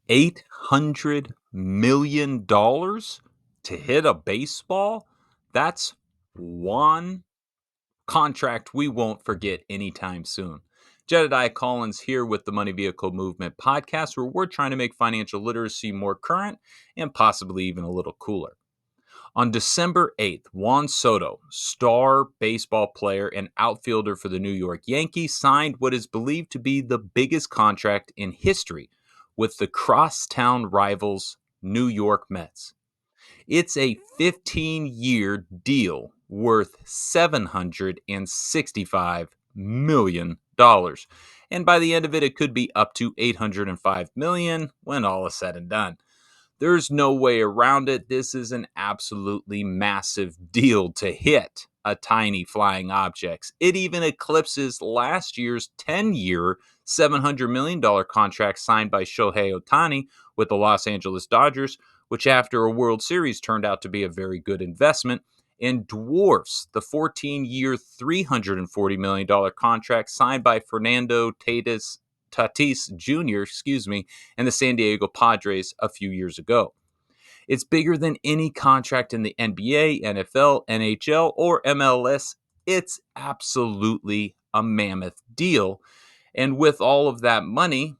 $800 million dollars to hit a baseball? That's one contract we won't forget anytime soon. Jedediah Collins here with the Money Vehicle Movement podcast, where we're trying to make financial literacy more current and possibly even a little cooler. On December 8th, Juan Soto, star baseball player and outfielder for the New York Yankees, signed what is believed to be the biggest contract in history with the crosstown rivals New York Mets. It's a 15-year deal worth $765 million. And by the end of it, it could be up to $805 million when all is said and done. There's no way around it. This is an absolutely massive deal to hit a tiny flying objects. It even eclipses last year's 10-year, $700 million contract signed by Shohei Ohtani with the Los Angeles Dodgers, which after a World Series turned out to be a very good investment, and dwarfs the 14-year, $340 million contract signed by Fernando Tatis Jr., and the San Diego Padres a few years ago. It's bigger than any contract in the NBA, NFL, NHL, or MLS. It's absolutely a mammoth deal. And with all of that money,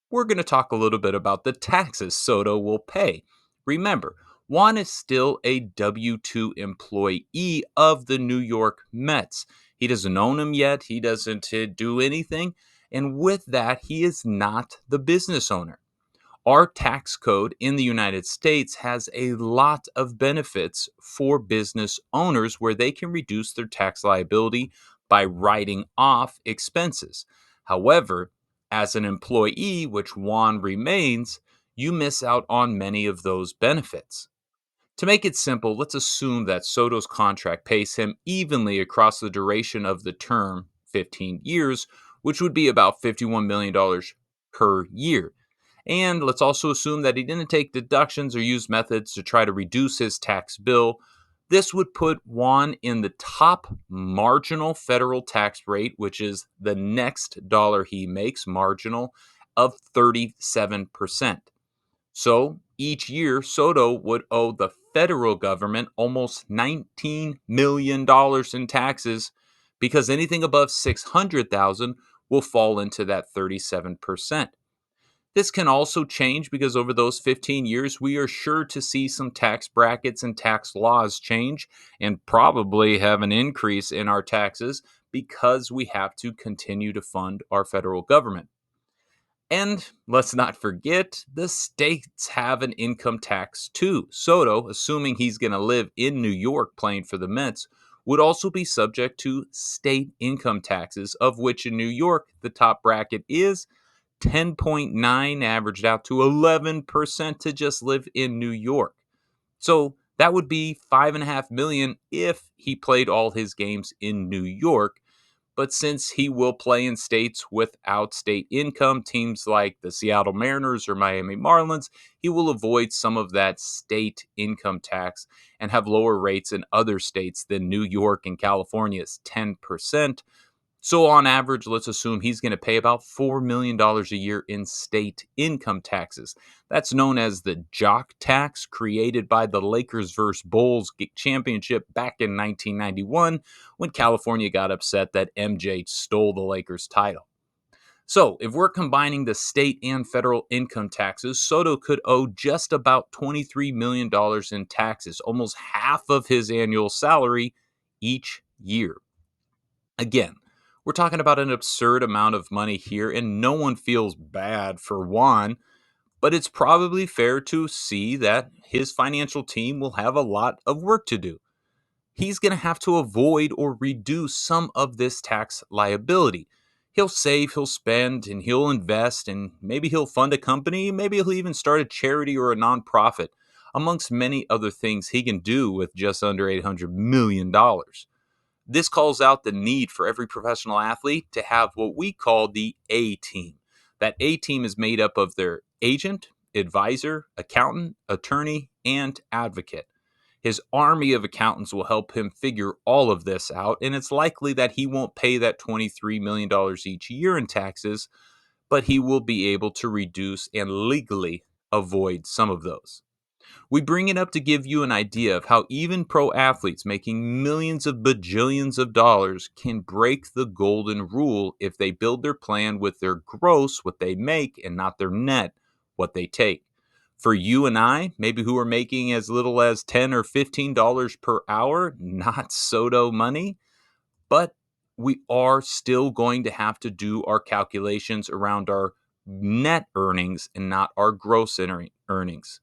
we're going to talk a little bit about the taxes Soto will pay. Remember, Juan is still a W 2 employee of the New York Mets. He doesn't own them yet, he doesn't do anything. And with that, he is not the business owner. Our tax code in the United States has a lot of benefits for business owners where they can reduce their tax liability by writing off expenses. However, as an employee, which Juan remains, you miss out on many of those benefits. To make it simple, let's assume that Soto's contract pays him evenly across the duration of the term, 15 years, which would be about $51 million per year. And let's also assume that he didn't take deductions or use methods to try to reduce his tax bill. This would put Juan in the top marginal federal tax rate, which is the next dollar he makes, marginal, of 37%. So each year, Soto would owe the federal government almost $19 million in taxes because anything above $600,000 will fall into that 37%. This can also change because over those 15 years, we are sure to see some tax brackets and tax laws change and probably have an increase in our taxes because we have to continue to fund our federal government. And let's not forget, the states have an income tax too. Soto, assuming he's going to live in New York playing for the Mets, would also be subject to state income taxes, of which in New York, the top bracket is 10.9, averaged out to 11% to just live in New York. So that would be $5.5 million if he played all his games in New York. But since he will play in states without state income, teams like the Seattle Mariners or Miami Marlins, he will avoid some of that state income tax and have lower rates in other states than New York and California's 10%. So on average, let's assume he's going to pay about $4 million a year in state income taxes. That's known as the jock tax, created by the Lakers versus Bulls championship back in 1991 when California got upset that MJ stole the Lakers title. So if we're combining the state and federal income taxes, Soto could owe just about $23 million in taxes, almost half of his annual salary each year. Again, we're talking about an absurd amount of money here, and no one feels bad for Juan, but it's probably fair to see that his financial team will have a lot of work to do. He's going to have to avoid or reduce some of this tax liability. He'll save, he'll spend, and he'll invest, and maybe he'll fund a company, maybe he'll even start a charity or a nonprofit, amongst many other things he can do with just under $800 million. This calls out the need for every professional athlete to have what we call the A team. That A team is made up of their agent, advisor, accountant, attorney, and advocate. His army of accountants will help him figure all of this out, and it's likely that he won't pay that $23 million each year in taxes, but he will be able to reduce and legally avoid some of those. We bring it up to give you an idea of how even pro athletes making millions of bajillions of dollars can break the golden rule if they build their plan with their gross, what they make, and not their net, what they take. For you and I, maybe who are making as little as $10 or $15 per hour, not Soto money, but we are still going to have to do our calculations around our net earnings and not our gross earnings.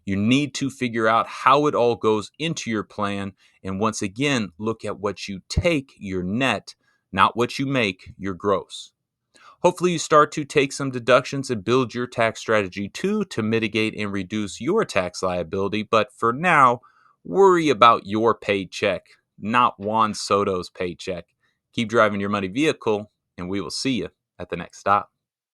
You need to figure out how it all goes into your plan. And once again, look at what you take, your net, not what you make, your gross. Hopefully, you start to take some deductions and build your tax strategy too to mitigate and reduce your tax liability. But for now, worry about your paycheck, not Juan Soto's paycheck. Keep driving your money vehicle, and we will see you at the next stop.